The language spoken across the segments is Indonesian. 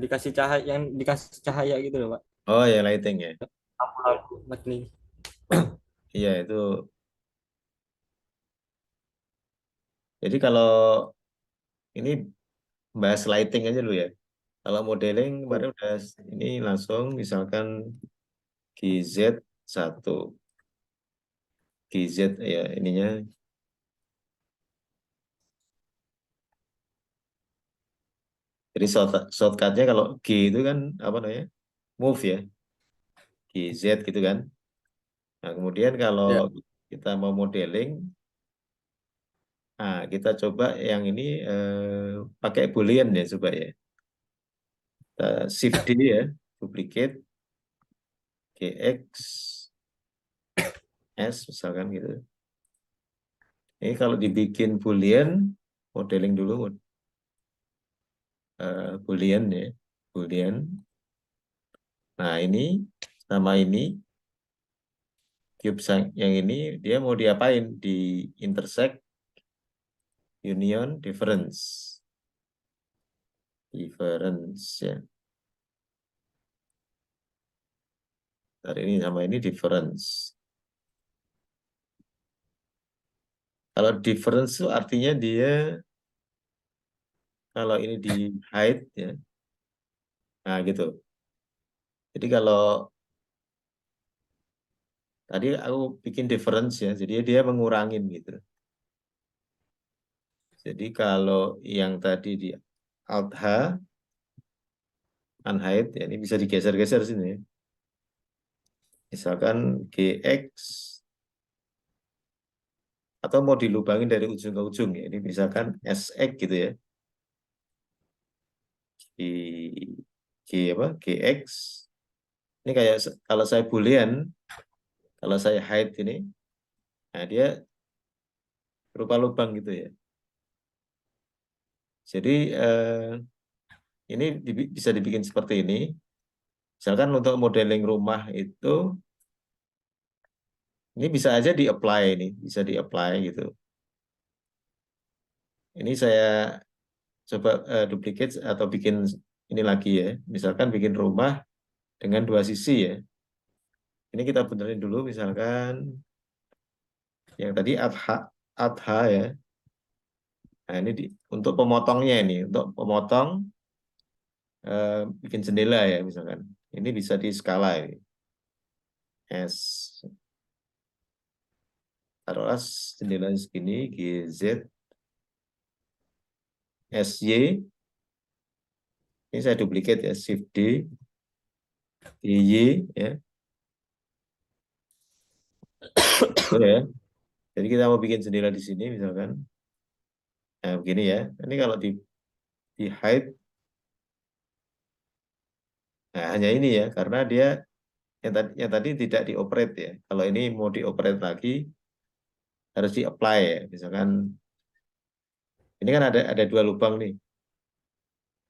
dikasih cahaya, yang dikasih cahaya gitu loh Pak. Oh ya, lighting ya. Lampu-lampu lightning. Iya itu. Jadi kalau ini bahas lighting aja dulu ya. Kalau modeling kemarin udah ini langsung misalkan GZ1, GZ ya ininya. Jadi shortcutnya kalau G itu kan apa namanya? Move ya, GZ gitu kan. Nah kemudian kalau Ya. kita mau modeling, nah kita coba yang ini pakai Boolean ya coba ya. Kita Shift D ya, duplicate GX S misalkan gitu. Ini kalau dibikin Boolean, modeling dulu Boolean ya, Boolean. Nah ini sama ini cube yang ini dia mau diapain di intersect union difference, difference ya. Dari ini sama ini difference. Kalau difference itu artinya dia kalau ini di height ya, nah gitu. Jadi kalau tadi aku bikin difference ya, jadi dia mengurangin gitu. Jadi kalau yang tadi di alt H, unhide, ya ini bisa digeser-geser sini ya. Misalkan GX, atau mau dilubangin dari ujung ke ujung ya. Ini misalkan SX gitu ya. G, G apa? GX. Ini kayak kalau saya boolean, kalau saya hide ini, nah dia berupa lubang gitu ya. Jadi ini bisa dibikin seperti ini. Misalkan untuk modeling rumah itu, ini bisa aja di-apply ini, bisa di-apply gitu. Ini saya coba duplicate atau bikin ini lagi ya. Misalkan bikin rumah dengan dua sisi ya. Ini kita benerin dulu misalkan yang tadi adha ya. Nah ini untuk pemotongnya ini, untuk memotong bikin jendela ya misalkan. Ini bisa di skala ini. S taruhlah jendela segini GZ SY. Ini saya duplicate ya, Shift D, DY ya. Tuh ya. Jadi kita mau bikin jendela di sini misalkan. Nah, begini ya. Ini kalau di hide, nah hanya ini ya, karena dia yang tadi tidak dioperate ya. Kalau ini mau dioperate lagi, harus di-apply ya. Misalkan, ini kan ada dua lubang nih,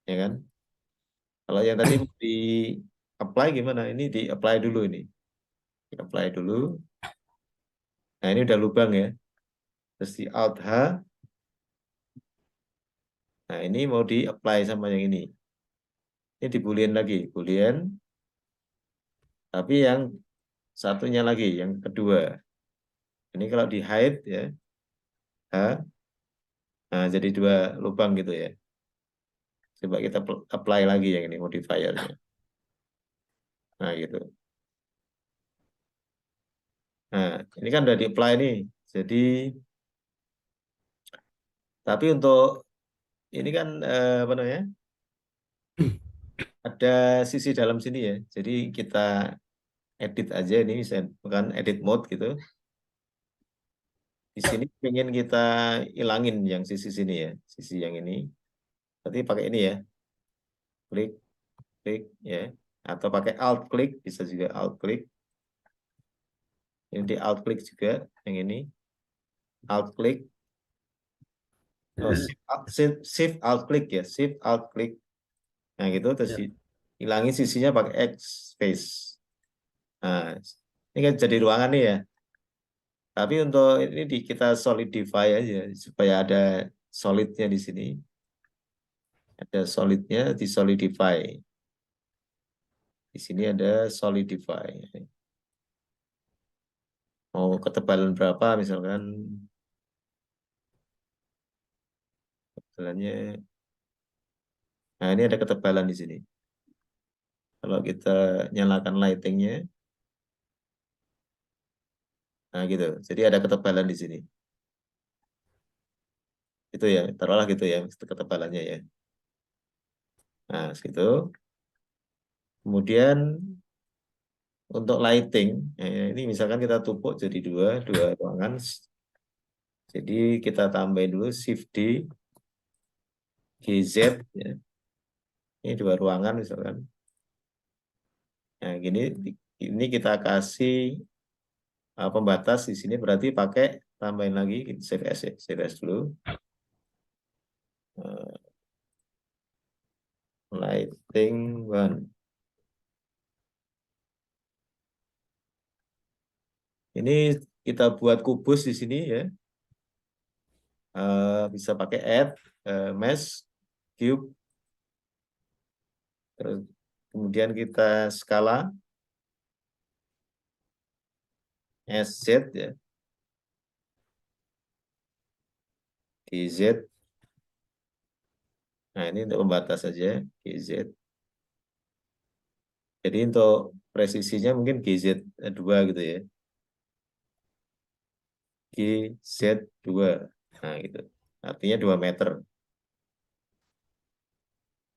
ya kan? Kalau yang tadi mau di-apply gimana? Ini di-apply dulu ini. Di-apply dulu. Nah, ini udah lubang ya. Terus di Alt H. Nah, ini mau di-apply sama yang ini. Ini di boolean lagi. Boolean. Tapi yang satunya lagi, yang kedua. Ini kalau di hide ya, H. Nah, jadi dua lubang gitu ya. Coba kita apply lagi yang ini modifiernya. Nah, gitu. Nah, ini kan udah di-apply nih. Jadi, tapi untuk ini kan apa namanya? Ada sisi dalam sini ya. Jadi kita edit aja ini, bisa bukan edit mode gitu. Di sini pengen kita ilangin yang sisi sini ya, sisi yang ini. Berarti pakai ini ya, klik, klik ya. Atau pakai alt klik, bisa juga alt klik. Ini di alt klik juga yang ini, alt klik. Oh, shift alt klik ya, shift alt klik. Nah gitu terus Ya. hilangin sisinya pakai X space. Nah, ini kan jadi ruangan nih ya. Tapi untuk ini kita solidify aja supaya ada solidnya di sini. Ada solidnya di solidify. Di sini ada solidify. Mau ketebalan berapa misalkan ketebalannya. Nah, ini ada ketebalan di sini. Kalau kita nyalakan lightingnya, nah gitu. Jadi ada ketebalan di sini. Itu ya, taruhlah gitu ya, ketebalannya ya. Nah, segitu. Kemudian untuk lighting, ini misalkan kita tumpuk jadi dua ruangan. Jadi kita tambahin dulu shift D, GZ, ya. Ini dua ruangan misalkan. Nah, ini kita kasih pembatas di sini berarti pakai tambahin lagi save as ya. Save as dulu. Lighting one. Ini kita buat kubus di sini ya. Bisa pakai add, mesh, cube, terus kemudian kita skala SZ ya, GZ. Nah, ini untuk pembatas saja, GZ. Jadi untuk presisinya mungkin GZ2 gitu ya. GZ2. Nah, gitu. Artinya 2 meter.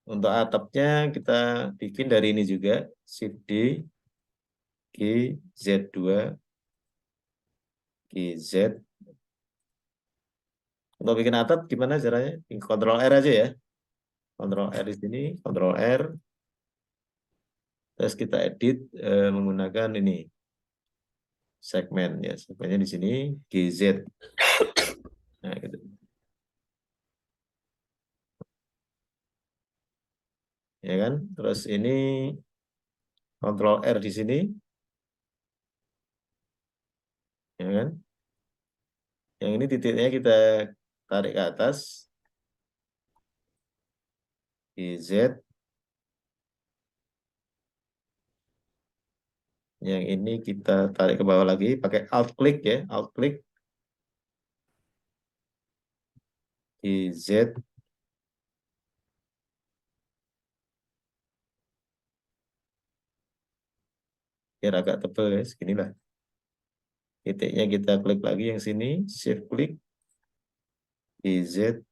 Untuk atapnya kita bikin dari ini juga, Shift D, GZ2, GZ. Untuk bikin atap gimana caranya? Kontrol R aja ya. Kontrol R di sini, Kontrol R. Terus kita edit menggunakan ini segmen ya. Segmennya di sini GZ. Nah, gitu. Ya kan? Terus ini Kontrol R di sini, ya kan? Yang ini titiknya kita tarik ke atas, GZ. Yang ini kita tarik ke bawah lagi, pakai Alt Click ya, Alt Click, GZ. Biar agak tebal ya, segini lah. Titiknya kita klik lagi yang sini, Shift Klik, GZ.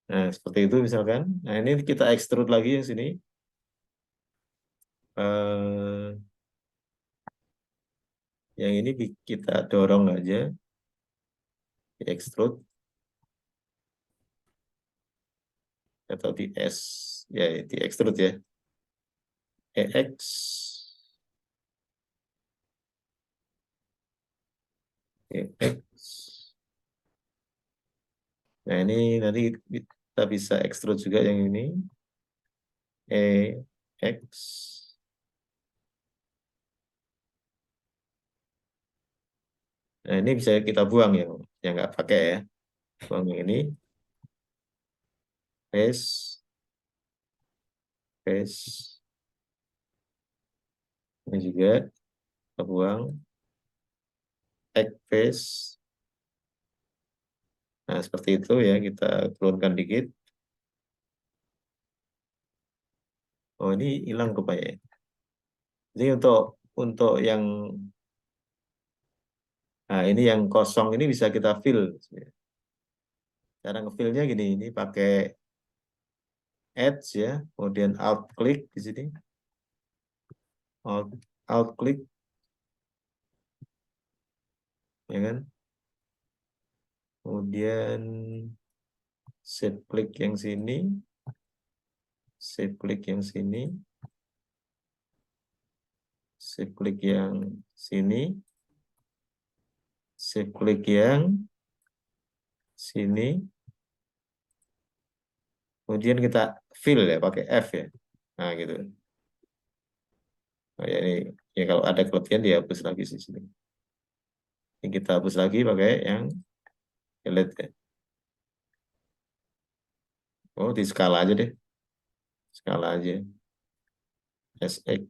Nah, seperti itu misalkan. Nah, ini kita extrude lagi yang sini. Eh, yang ini kita dorong aja, di extrude atau di S, ya di extrude ya, EX, EX. Nah, ini nanti kita bisa extrude juga yang ini, EX. Nah, ini bisa kita buang yang nggak pakai ya, buang yang ini, paste, paste. Ini juga kita buang, X paste. Nah, seperti itu ya, kita turunkan dikit. Oh, ini hilang rupanya. Ini untuk yang nah ini yang kosong ini bisa kita fill. Cara ngefillnya gini, ini pakai Edge ya, kemudian Alt klik di sini, Alt, Alt klik, ya kan? Kemudian Shift klik yang sini, Shift klik yang sini, Shift klik yang sini, Shift klik yang sini, kemudian kita fill ya pakai F ya. Nah gitu. Oh, ya, ini ya kalau ada kelebihan dihapus lagi di sini. Ini kita hapus lagi pakai yang delete ya. Oh, di skala aja deh. Skala aja. SX,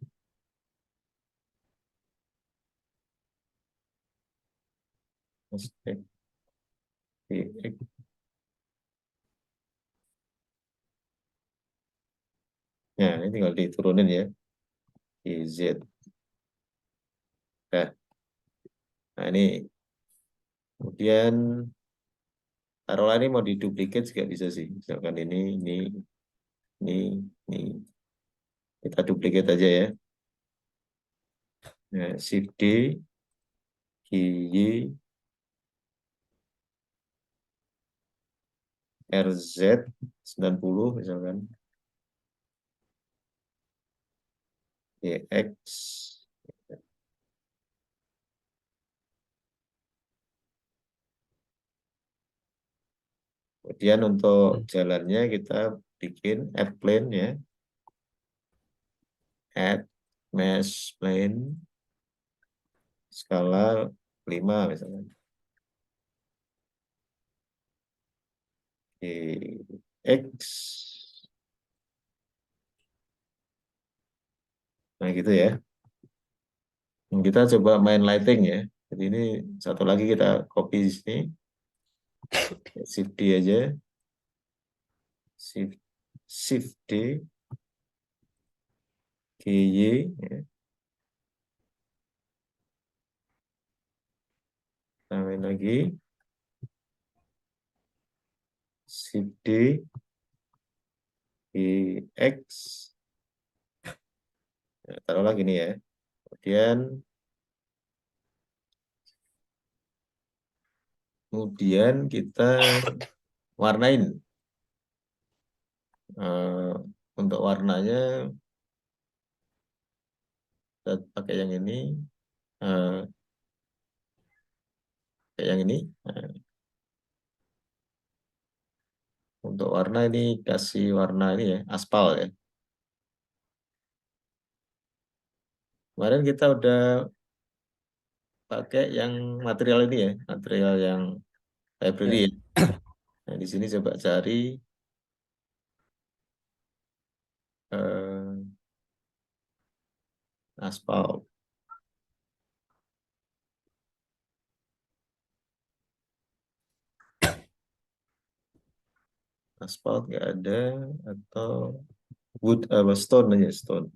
SX, YX. Ya, ini tinggal diturunin ya. YZ. Nah, ini kemudian taruhlah ini mau diduplikat juga bisa sih. Misalkan ini, ini. Kita duplikat aja ya. Nah, Shift D, GY, RZ 90 misalkan. YX. Kemudian untuk Hmm. jalannya kita bikin F-plane ya. Add mesh plane skala 5 misalkan. X. Nah gitu ya. Kita coba main lighting ya. Jadi ini satu lagi kita copy di sini. Shift D aja. Shift, Shift D. GY. Ya. Tambahin lagi. Shift D. X. Nah, taruh lagi nih ya. Kemudian kita warnain. Eh, untuk warnanya kita pakai yang ini. eh, Kayak yang ini. Nah, untuk warna ini kasih warna ini ya, aspal ya. Kemarin kita udah pakai yang material ini ya, material yang library Ya. ya. Nah, di sini coba cari eh, aspal. Aspal nggak ada atau wood apa stone aja stone.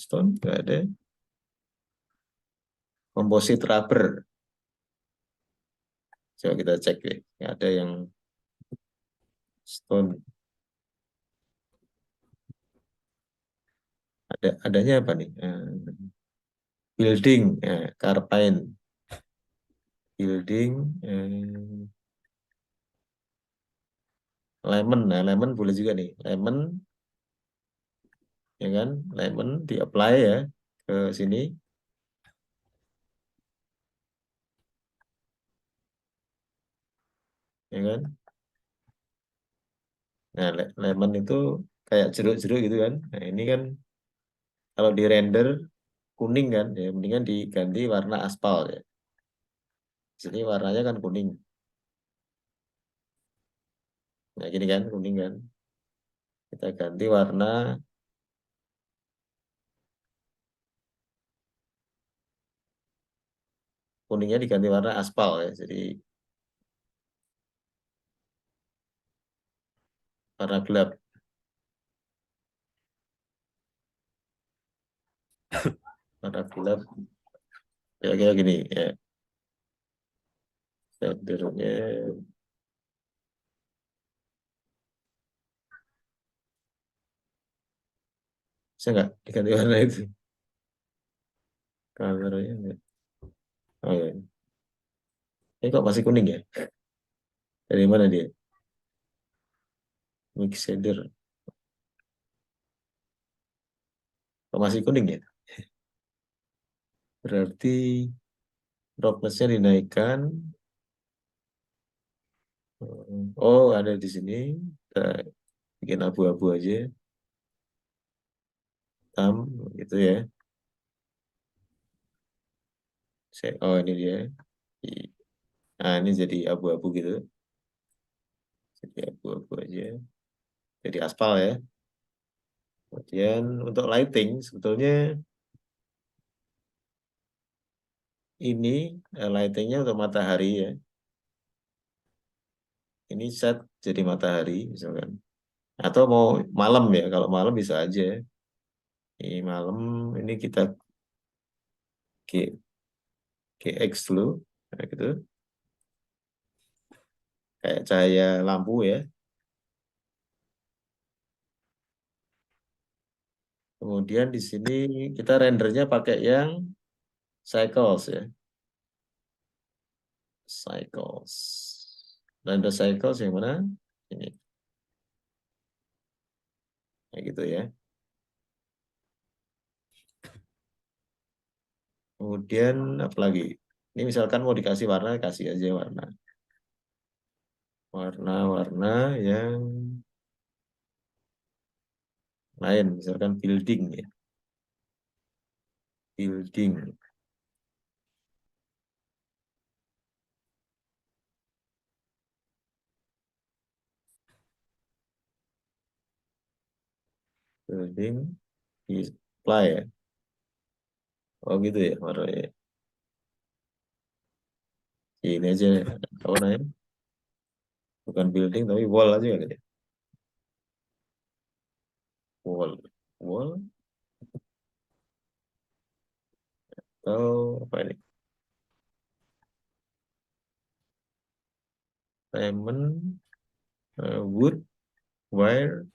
Stone nggak ada. Composite rubber. Coba kita cek deh. Nggak ada yang stone. Adanya apa nih? Building, Carpine. Building, lemon. Nah, lemon boleh juga nih. Lemon, ya kan? Lemon di apply ya ke sini, ya kan? Nah, lemon itu kayak jeruk-jeruk gitu kan. Nah, ini kan kalau di render kuning kan, ya mendingan diganti warna aspal ya. Di sini warnanya kan kuning. Nah, gini kan, kuning kan. Kita ganti warna, kuningnya diganti warna aspal ya. Jadi warna gelap, warna gelap. Kira-kira gini ya. Rendernya bisa nggak diganti warna itu? Kameranya nggak. Oh ya. Ini kok masih kuning ya? Dari mana dia? Mix shader. Kok masih kuning ya? Berarti roughness-nya dinaikkan. Oh, ada di sini. Kita bikin abu-abu aja. Hitam, gitu ya. Oh, ini dia. Nah, ini jadi abu-abu gitu. Jadi abu-abu aja. Jadi aspal ya. Kemudian untuk lighting sebetulnya ini lightingnya untuk matahari ya. Ini set jadi matahari misalkan. Atau mau malam ya. Kalau malam bisa aja. Ini malam ini kita G, GX dulu. Nah, gitu. Kayak cahaya lampu ya. Kemudian di sini kita rendernya pakai yang cycles ya. Cycles. Render cycles yang mana? Ini. Kayak gitu ya. Kemudian apa lagi? Ini misalkan mau dikasih warna, kasih aja warna. Warna-warna yang lain. Misalkan building ya. Building. Building. Display ya. Oh gitu ya warnanya. Ini aja. Apa namanya? Bukan building tapi wall aja kali ya. Wall. Wall. Atau apa ini? Diamond. Wood. Wire.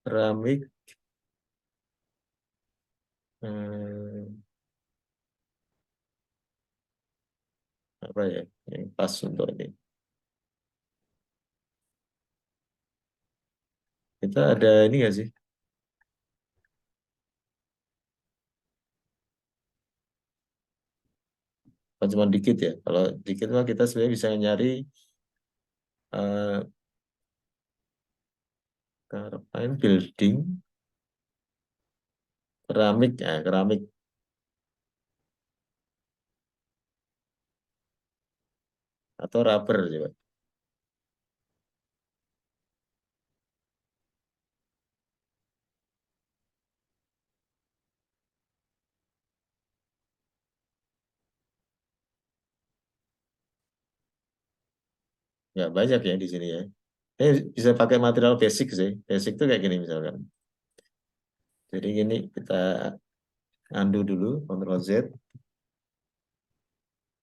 Keramik. eh, Apa ya? Yang pas untuk ini. Kita ada ini nggak sih? Cuma dikit ya. Kalau dikit mah kita sebenarnya bisa nyari eh Carpine building, keramik, ya keramik atau rubber coba. Ya banyak ya di sini ya. Ini bisa pakai material basic sih. Basic tuh kayak gini misalkan. Jadi gini kita undo dulu, Ctrl Z.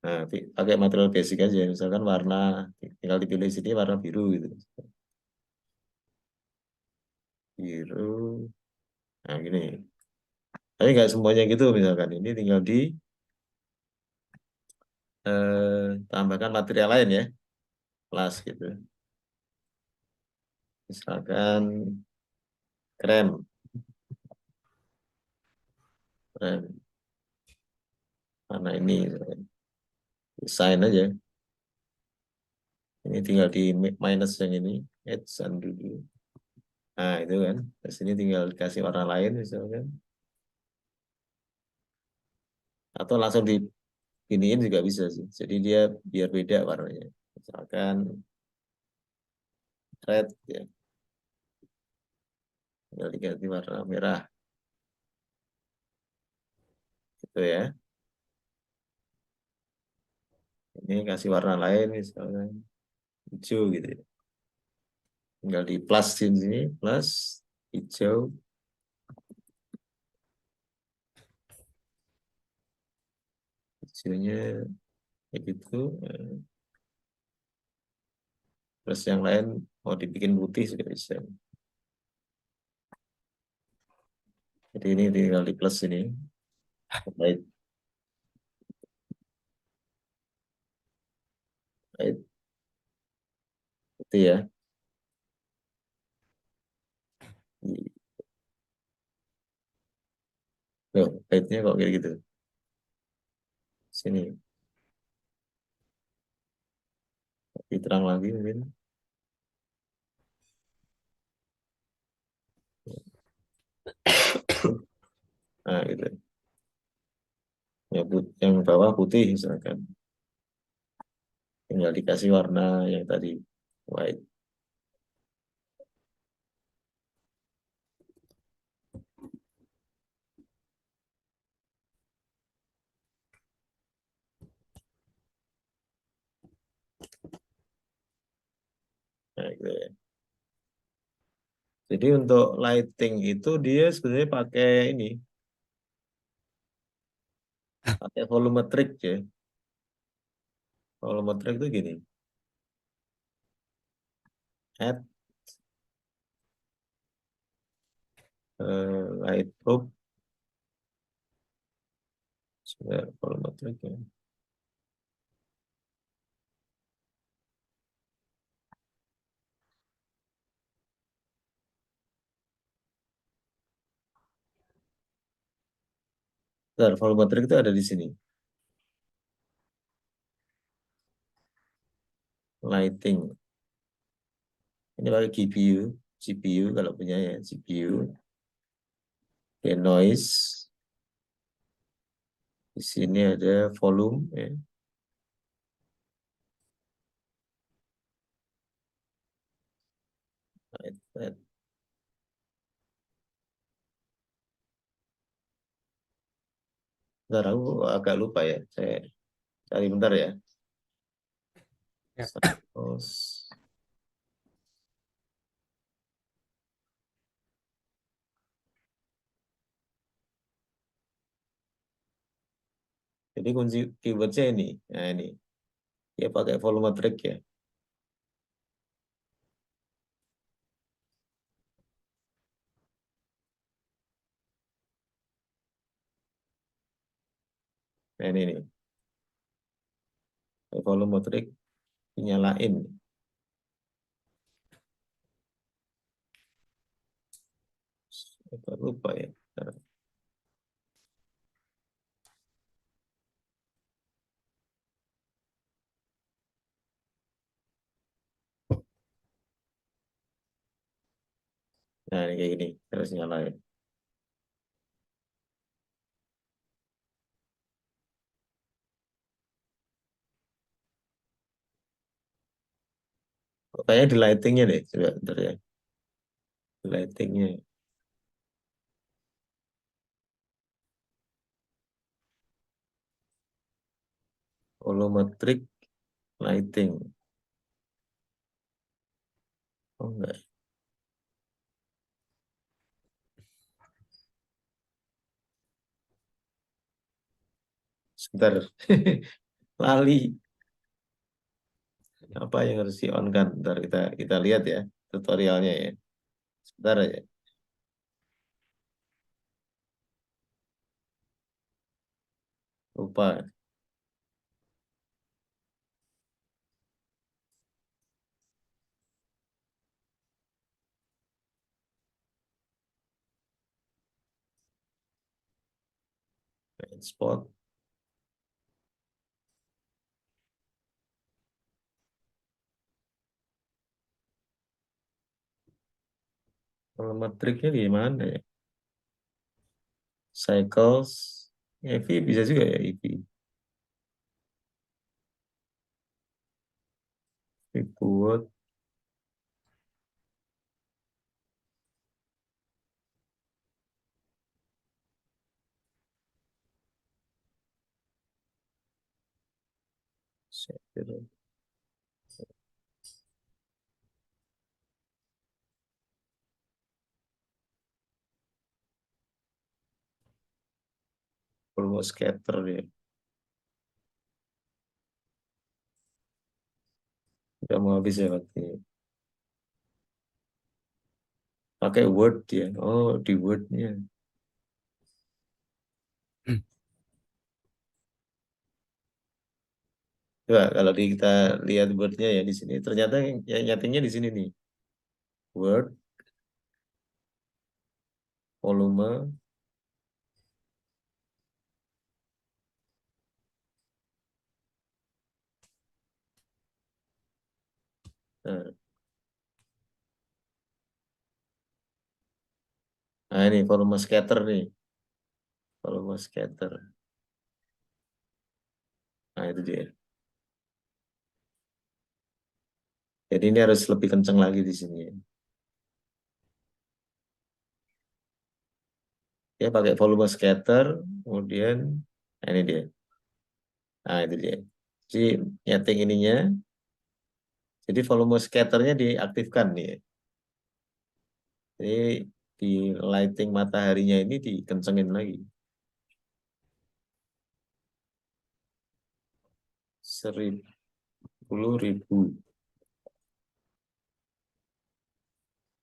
Nah, pakai material basic aja. Misalkan warna, tinggal dipilih sini warna biru gitu. Biru. Nah gini. Tapi nggak semuanya gitu misalkan. Ini tinggal di tambahkan material lain ya. Plus gitu. Misalkan krem. Krem. Mana ini. Desain aja. Ini tinggal di minus yang ini. Add undo dulu. Nah itu kan. Terus ini tinggal dikasih warna lain misalkan. Atau langsung diginiin juga bisa sih. Jadi dia biar beda warnanya. Misalkan red ya. Tinggal diganti warna merah. Gitu ya. Ini kasih warna lain misalkan hijau gitu ya. Tinggal di plus di sini. Plus hijau. Hijaunya kayak gitu. Terus yang lain mau dibikin putih juga bisa. Jadi ini tinggal di plus ini. Baik, baik. Itu ya. Loh, baiknya kok kayak gitu. Sini, lebih terang lagi mungkin. Nah, gitu. Yang bawah putih misalkan. Tinggal dikasih warna yang tadi. White. Nah, gitu ya. Jadi untuk lighting itu dia sebenarnya pakai ini, pakai volumetric ya. Volumetric itu gini, add light bulb, sebenarnya volumetric ya. Bentar, volumetric itu ada di sini. Lighting. Ini pakai GPU, GPU kalau punya ya, GPU. Oke, noise. Di sini ada volume ya. Light. Bentar, aku agak lupa ya. Saya cari bentar ya. Ya. Terus, jadi kunci keywordnya ini. Nah ini, dia pakai volumetric ya. Nah ini nih, volumetric dinyalain. Agak lupa ya. Nah ini kayak gini, terus nyalain. Kayaknya di lightingnya deh, coba bentar ya. Di lightingnya, volumetric lighting. Oh enggak, sebentar. Lali. Apa yang harus di on kan? Ntar kita lihat ya tutorialnya ya. Sebentar ya. Lupa. Spot. Volumetricnya di mana ya? Cycles. EV bisa juga ya EV. Watt. Volume scatter ya. Udah mau habis ya waktu. Pakai Word ya. Oh, di Word-nya. Coba kalau kita lihat Word-nya ya di sini. Ternyata yang nyatingnya di sini nih. Word, volume. Nah, nah ini volume scatter nih. Volume scatter. Nah itu dia. Jadi ini harus lebih kenceng lagi di sini. Ya pakai volume scatter, kemudian nah ini dia. Nah itu dia. Jadi nyeting ininya, jadi volume scatternya diaktifkan nih. Jadi di lighting mataharinya ini dikencengin lagi. 10.000.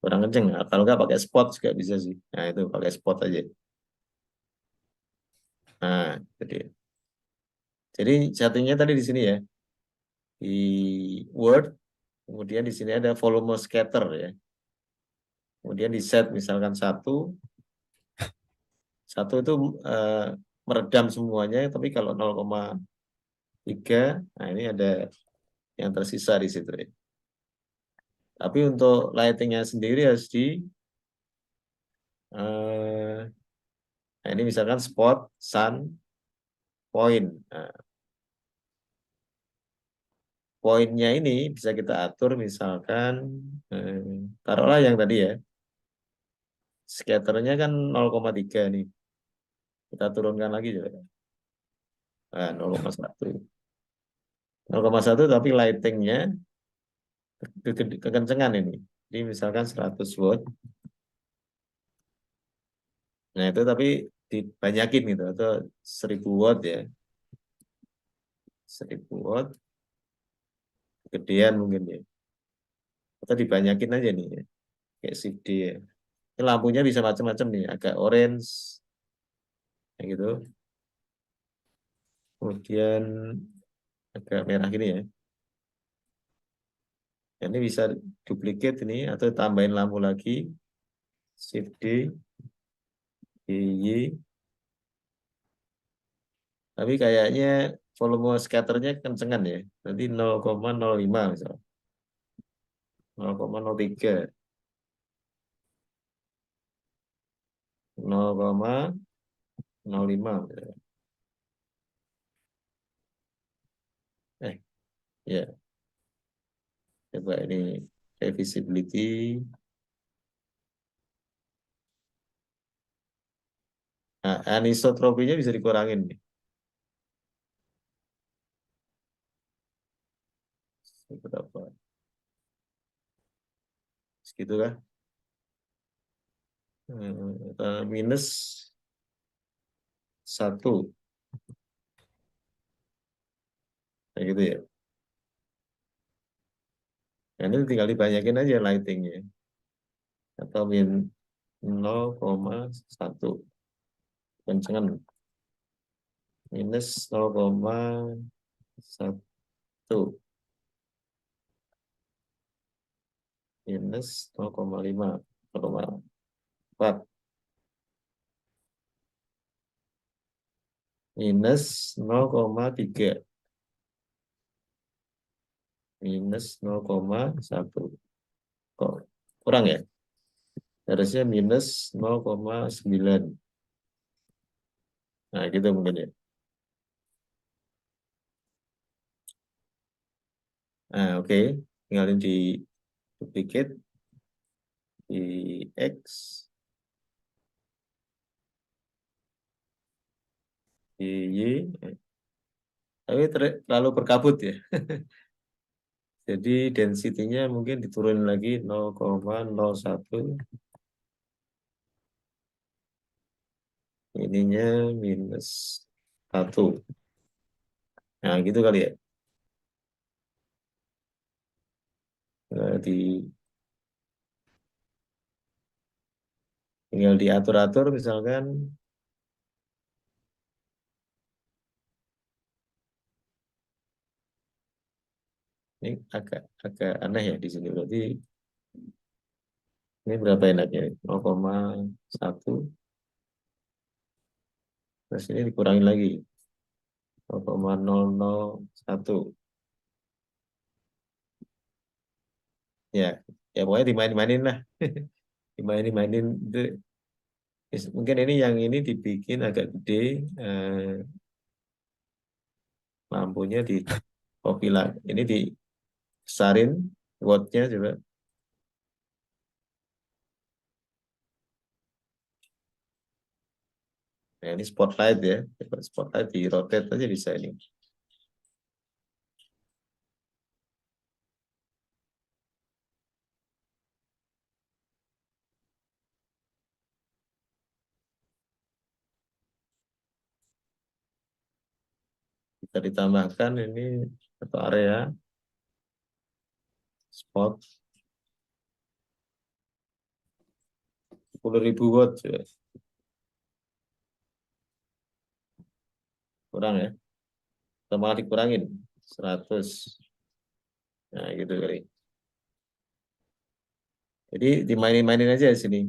Kurang kenceng. Nah, kalau nggak pakai spot juga bisa sih. Nah itu pakai spot aja. Nah, jadi settingnya tadi di sini ya. Di Word, kemudian di sini ada volume scatter ya. Kemudian di set misalkan satu itu eh, meredam semuanya, tapi kalau 0,3, nah ini ada yang tersisa di situ ya. Tapi untuk lightingnya sendiri harus eh, nah ini misalkan spot, sun, point. Nah, poinnya ini bisa kita atur misalkan eh, taruhlah yang tadi ya, scatternya kan 0,3 nih. Kita turunkan lagi coba. Nah, 0,1. 0,1 tapi lightingnya kekencengan ini. Jadi misalkan 100 watt. Nah itu tapi dibanyakin gitu atau 1000 watt ya. 1000 watt gedean mungkin ya. Atau dibanyakin aja nih ya. Kayak shift D ya. Ini lampunya bisa macam-macam nih, agak orange kayak gitu. Kemudian agak merah gini ya. Ini bisa duplicate ini atau tambahin lampu lagi. Shift D, Y. Tapi kayaknya volume scatternya kencengan ya. Nanti 0,05 misalnya. 0,03. 0,05. Eh, ya, coba ini visibility. Nah, anisotropinya bisa dikurangin nih. Berapa? Segitu kah? Minus 1. Kayak gitu ya. Nah, ini tinggal dibanyakin aja lightingnya. Atau 0,1. Kencengan. Minus 0,1. Minus 0,5. 0,4. Minus 0,3. Minus 0,1. Kok kurang ya? Harusnya minus 0,9. Nah, gitu mungkin ya. Nah, oke. Tinggalin di duplicate, di X, di Y. Tapi terlalu berkabut ya. Jadi density-nya mungkin diturunin lagi 0,01. Ininya minus 1. Nah, gitu kali ya. Di, tinggal diatur-atur misalkan. Ini agak agak aneh ya di sini. Berarti ini berapa enaknya? 0,1. Terus ini dikurangin lagi. 0,001. Ya, ya pokoknya dimain-mainin lah. Dimainin-mainin. Mungkin ini yang ini dibikin agak gede. Lampunya di copy lagi. Ini dibesarin. Wattnya juga. Nah, ini spotlight ya. Spotlight di rotate aja bisa ini. Bisa ditambahkan ini satu area spot 10.000 watt juga. Kurang ya. Atau malah dikurangin 100. Nah, gitu kali. Jadi dimainin-mainin aja di sini.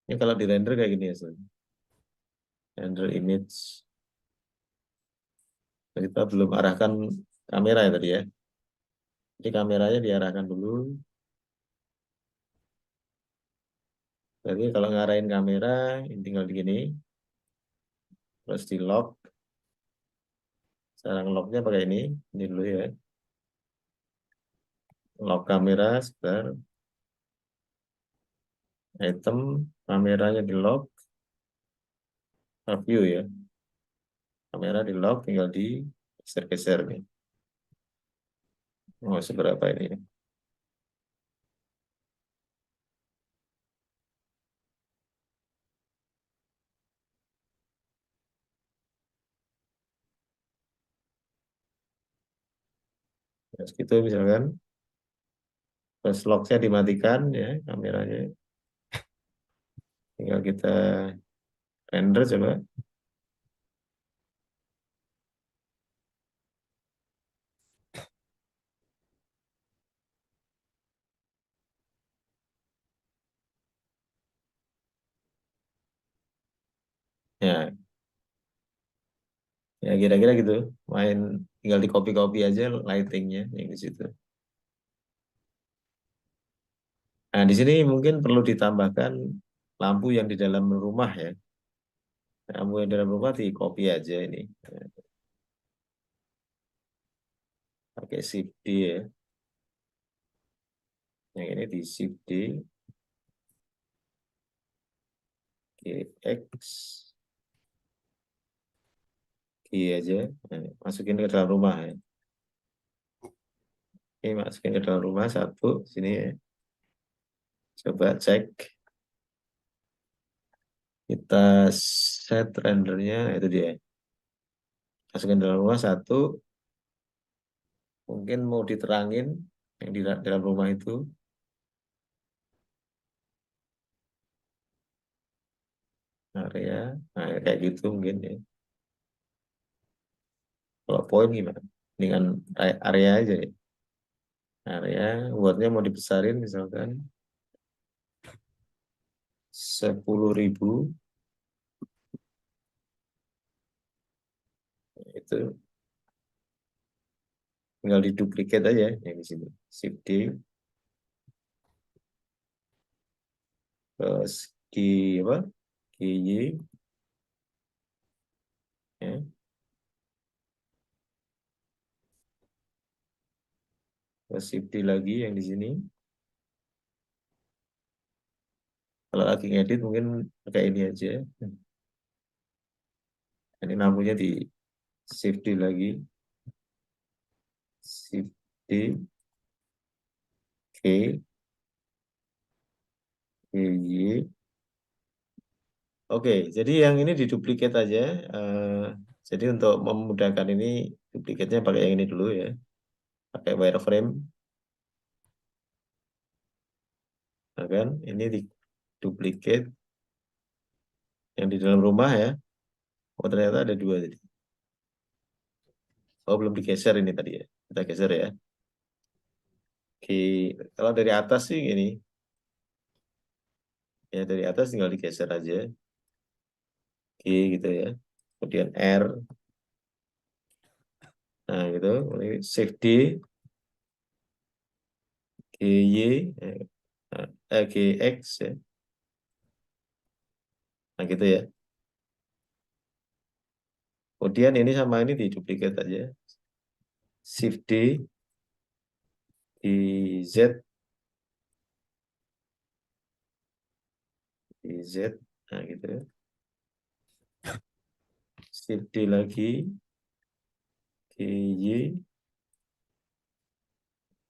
Ini kalau di render kayak gini ya, render image. Kita belum arahkan kamera ya tadi ya. Jadi kameranya diarahkan dulu. Jadi kalau ngarahin kamera, ini tinggal di gini. Terus di lock. Cara ngelocknya pakai ini. Ini dulu ya. Lock kamera, sebentar. Item, kameranya di lock. View ya. Kamera di lock, tinggal di geser-geser nih. Oh, seberapa ini? Terus gitu misalkan. Terus locknya dimatikan ya kameranya. Tinggal kita render coba. Ya, ya kira-kira gitu. Main tinggal di copy-copy aja lightingnya yang di situ. Nah, di sini mungkin perlu ditambahkan lampu yang di dalam rumah ya. Lampu yang di dalam rumah di copy aja ini. Pakai shift D ya. Yang ini di shift D, X, G aja. Nah, masukin ke dalam rumah ya. Ini masukin ke dalam rumah satu sini ya. Coba cek. Kita set rendernya itu dia. Masukin dalam rumah satu. Mungkin mau diterangin yang di dalam rumah itu. Area. Nah, kayak gitu mungkin ya. Kalau poin gimana? Dengan area aja ya. Area, buatnya mau dibesarin misalkan 10.000 itu tinggal diduplikat aja yang di sini. Shift D, terus apa? GY, ya. Terus Shift D lagi yang di sini. Kalau lagi ngedit mungkin pakai ini aja. Ini lampunya di Shift D lagi. Shift D, K, GY. Oke, jadi yang ini diduplikat aja. Eh, jadi untuk memudahkan ini, duplikatnya pakai yang ini dulu ya. Pakai wireframe. Nah, kan? Ini diduplikat yang di dalam rumah ya. Oh, ternyata ada dua tadi. Oh, belum digeser ini tadi ya. Kita geser ya. Oke, kalau dari atas sih ini. Ya, dari atas tinggal digeser aja. Oke, gitu ya. Kemudian R. Nah, gitu. Ini Shift D, GY, GX ya. Nah, gitu ya. Kemudian ini sama ini diduplikat aja. Shift D di Z, di Z, nah gitu ya. Shift D lagi di Y,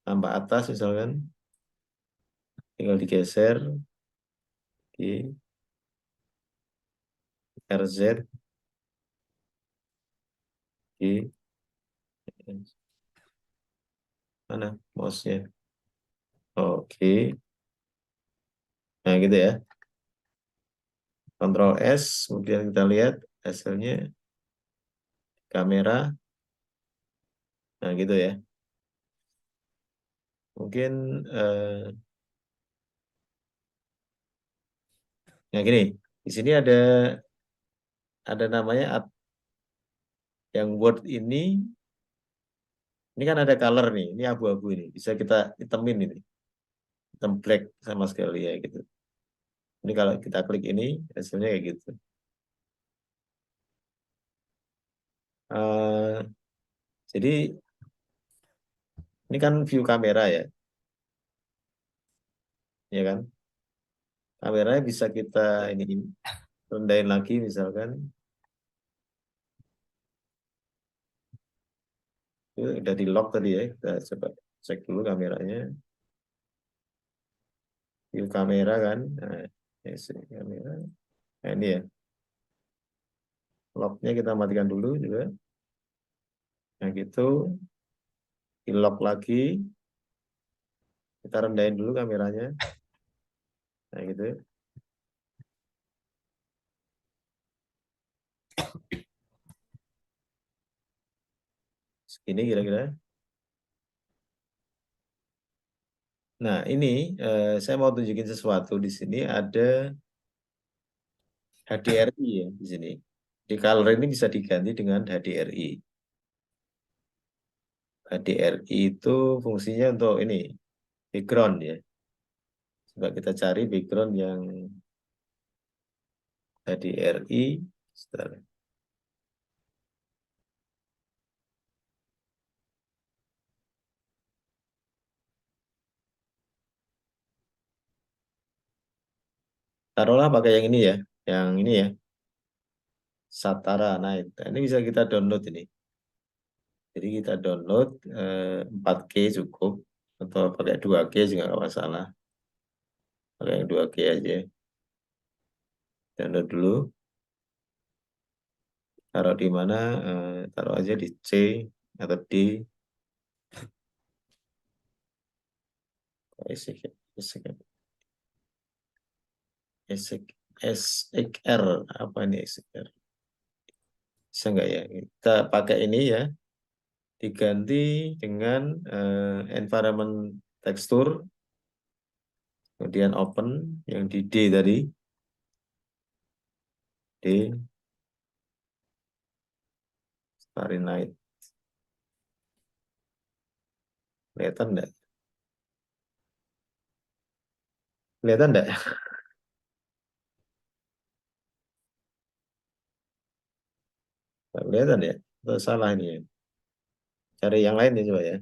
tambah atas misalkan, tinggal digeser di RZ di mana mouse-nya. Oke, nah gitu ya. Ctrl S, kemudian kita lihat hasilnya kamera, nah gitu ya. Mungkin nah gini, di sini ada namanya yang Word ini kan ada color nih, ini abu-abu ini, bisa kita hitamin ini, hitam black sama sekali ya gitu. Ini kalau kita klik ini hasilnya kayak gitu. Eh, jadi ini kan view kamera ya, ya kan? Kameranya bisa kita ini rendahin lagi misalkan. Itu udah di lock tadi ya. Kita coba cek dulu kameranya. View kamera kan. Nah, kamera. Nah, ini ya. Locknya kita matikan dulu juga. Nah gitu. Di lock lagi. Kita rendahin dulu kameranya. Nah gitu. Segini kira-kira. Nah ini saya mau tunjukin sesuatu di sini ada HDRI ya di sini. Di color ini bisa diganti dengan HDRI. HDRI itu fungsinya untuk ini background ya. Coba kita cari background yang HDRI. Sebentar. Taruhlah pakai yang ini ya, yang ini ya, Satara Night. Nah, ini bisa kita download ini. Jadi kita download 4K cukup, atau pakai 2K juga nggak masalah. Pakai yang 2K aja. Download dulu. Taruh di mana? Taruh aja di C atau D. SXR, apa ini SXR? Bisa nggak ya? Kita pakai ini ya, diganti dengan environment texture, kemudian open yang di D tadi, D, Starry Night. Kelihatan enggak? Kelihatan enggak? Nggak kelihatan ya? Atau salah ini ya? Cari yang lain ya coba ya.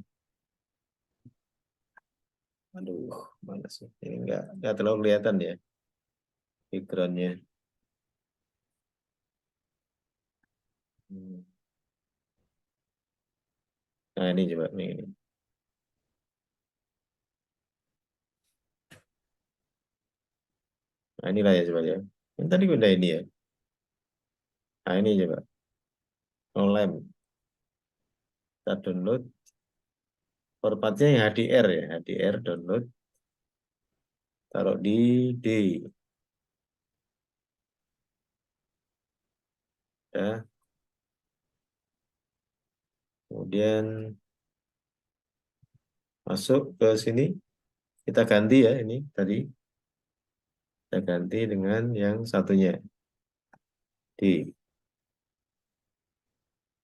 Aduh, mana sih? Ini enggak terlalu kelihatan ya backgroundnya. Hmm. Nah ini coba nih. Ini. Nah inilah ya coba ya. Ini tadi udah ini ya. Nah ini coba. No lamp. Kita download. Formatnya yang HDR ya. HDR download. Taruh di D. Ya. Kemudian masuk ke sini. Kita ganti ya ini tadi. Kita ganti dengan yang satunya. D.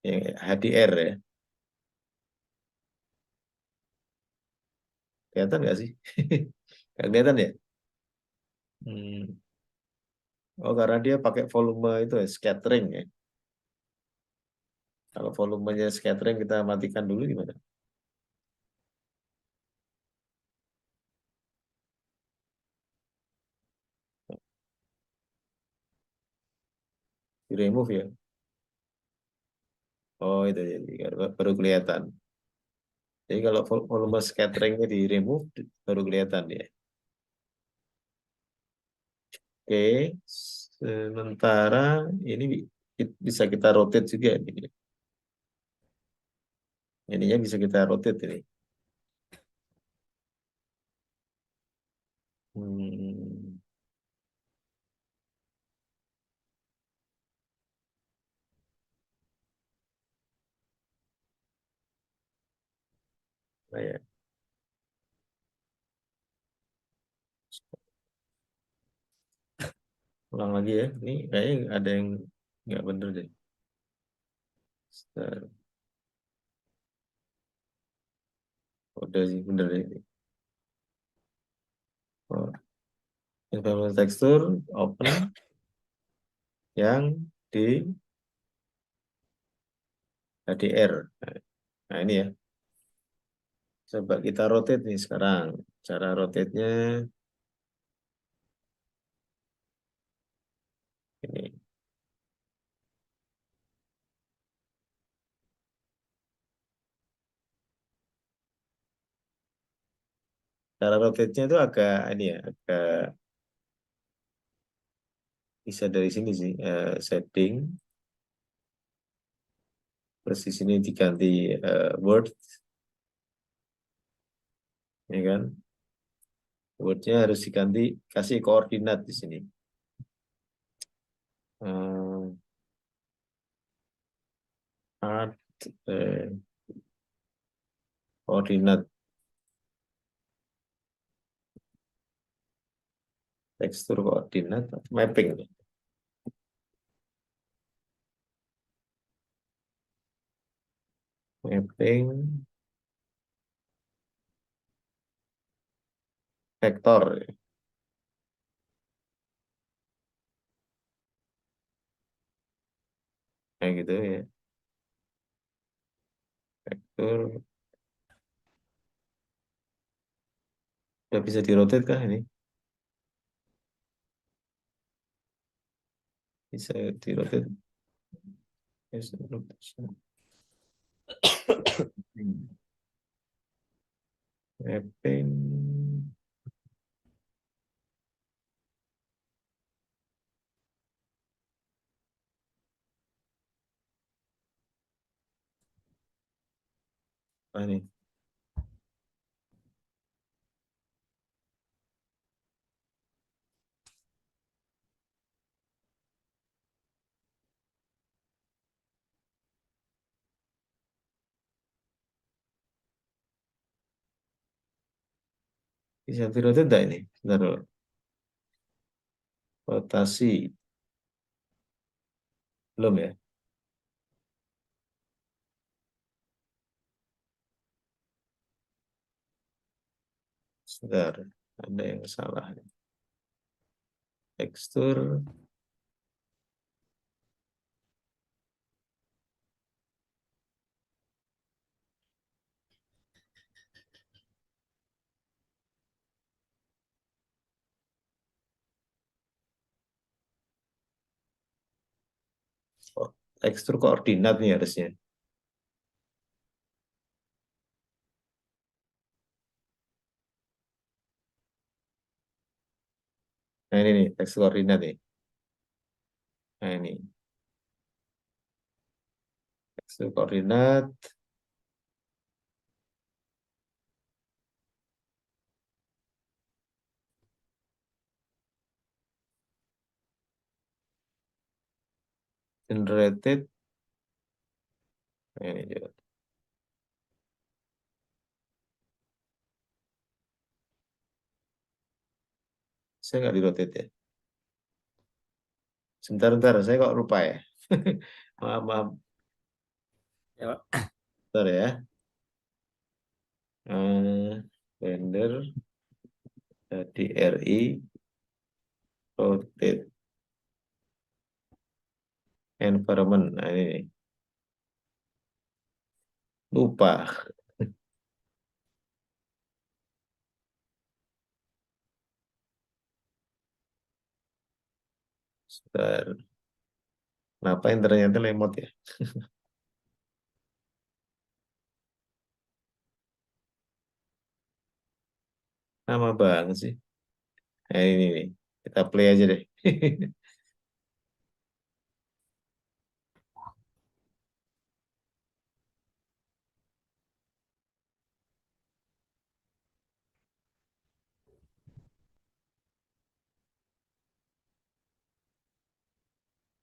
Yang HDR ya. Kelihatan nggak sih? Nggak kelihatan ya? Hmm. Oh, karena dia pakai volume itu ya, scattering ya. Kalau volumenya scattering kita matikan dulu gimana? Di remove ya. Oh itu jadi baru kelihatan. Jadi kalau volume scatteringnya di remove baru kelihatan ya. Oke, sementara ini bisa kita rotate juga ini. Ininya bisa kita rotate ini. Hmm, nah ya, ulang lagi ya. Ini kayaknya ada yang nggak bener deh. Sebentar. Udah sih bener deh. Oh, environment texture open yang di HDR. Nah ini ya. Coba kita rotate nih sekarang. Cara rotate-nya ini. Cara rotate-nya itu agak ini ya, agak bisa dari sini sih. Setting, terus di sini diganti word, ya kan? Word-nya harus diganti, kasih koordinat di sini. Eh, art, eh, koordinat, tekstur koordinat, mapping, mapping, vektor, kayak gitu ya. Vektor, udah bisa di-rotate kah ini? Bisa di-rotate. Yes, rotation. Mapping, apa nih? Bisa di-rotate enggak ini? Bentar dulu. Rotasi, belum ya? Sebentar, ada yang salah. Tekstur, oh, tekstur koordinat nih harusnya. Nah ini nih, tekstur koordinat nih. Nah ini, tekstur koordinat, generated. Nah, ini juga. Saya nggak di-rotate ya. Sebentar, saya kok lupa ya. Maaf, maaf. Ya, Bentar ya. Render, DRI, rotate, environment. Nah ini nih. Lupa. Sebentar. Kenapa yang ternyata lemot ya? Lama banget sih. Nah, ini nih. Kita play aja deh.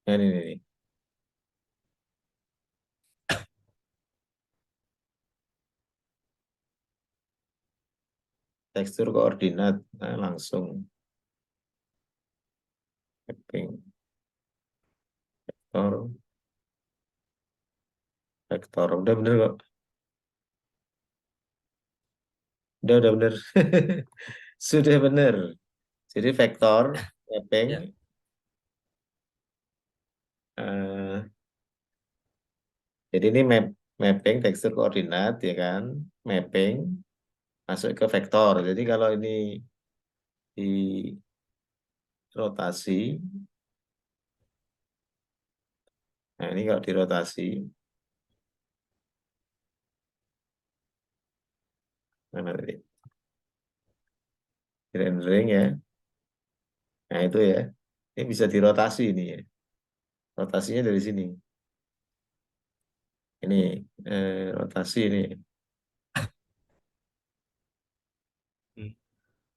Nah, ini nih. Tekstur koordinat. Nah, langsung. Mapping. Vektor. Vektor. Udah bener kok. Udah bener. Sudah bener. Jadi vektor, mapping, Ya. eh, jadi ini mapping tekstur koordinat ya kan, mapping masuk ke vektor. Jadi kalau ini di rotasi, nah ini kalau dirotasi, mana tadi? Di rendering ya, nah itu ya, ini bisa dirotasi ini ya, rotasinya dari sini. Ini rotasi ini,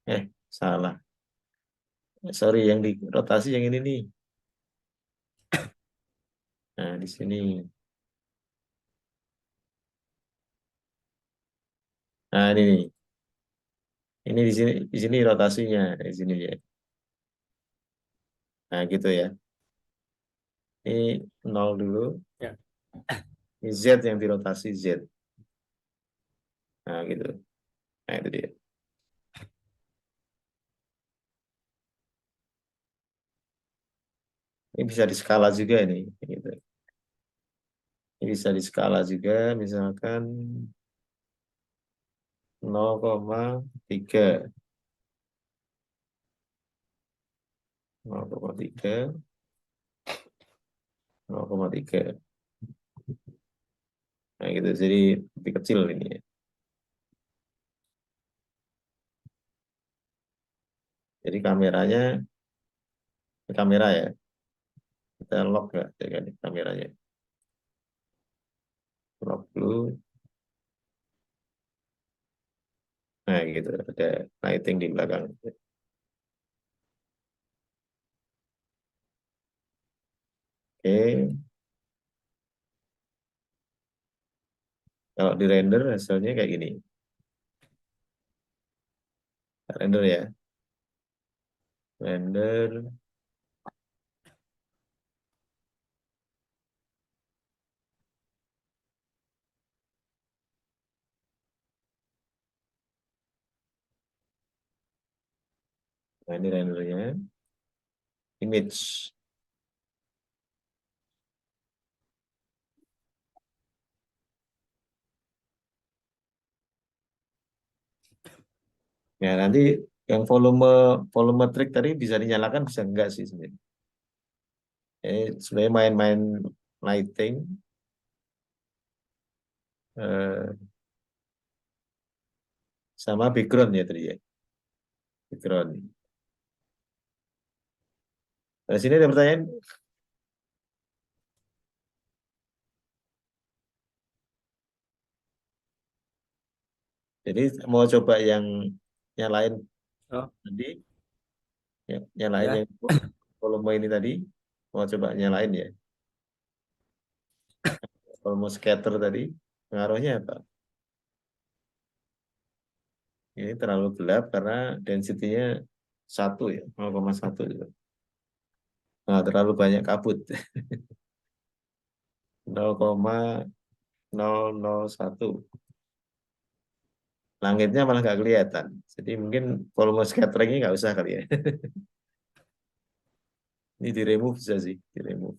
Hmm. salah. Sorry, yang di rotasi yang ini nih. Nah di sini, nah ini nih, ini di sini rotasinya di sini ya. Nah gitu ya. Ini nol dulu. Ya. Ini Z yang dirotasi Z. Nah, gitu. Nah, itu dia. Ini bisa di skala juga ini. Gitu. Ini bisa di skala juga, misalkan 0,3. 0,3. 0,3. Nah, gitu. Jadi lebih kecil ini ya. Jadi kameranya, kamera ya. Kita lock nggak ya kan, kameranya. Lock dulu. Nah, gitu. Ada lighting di belakang. Oke. Kalau di render hasilnya kayak gini. Render ya. Render. Nah, ini rendernya. Image. Ya, nanti yang volumetrik tadi bisa dinyalakan, bisa enggak sih sebenarnya. Sebenarnya main-main lighting, eh, sama background ya tadi ya. Background. Nah, sini ada pertanyaan. Jadi mau coba yang nyalain Oh, tadi, ya, nyalain ya. yang volume ini tadi, mau coba nyalain ya. Volume scatter tadi, pengaruhnya apa? Ini terlalu gelap karena density-nya 1 ya, 0,1 gitu. Nah, terlalu banyak kabut. 0,001. Langitnya malah nggak kelihatan. Jadi mungkin volume scatteringnya nggak usah kali ya. Ini di remove bisa sih, di remove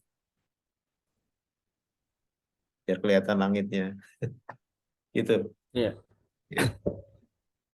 biar kelihatan langitnya. Gitu. Iya. Ya.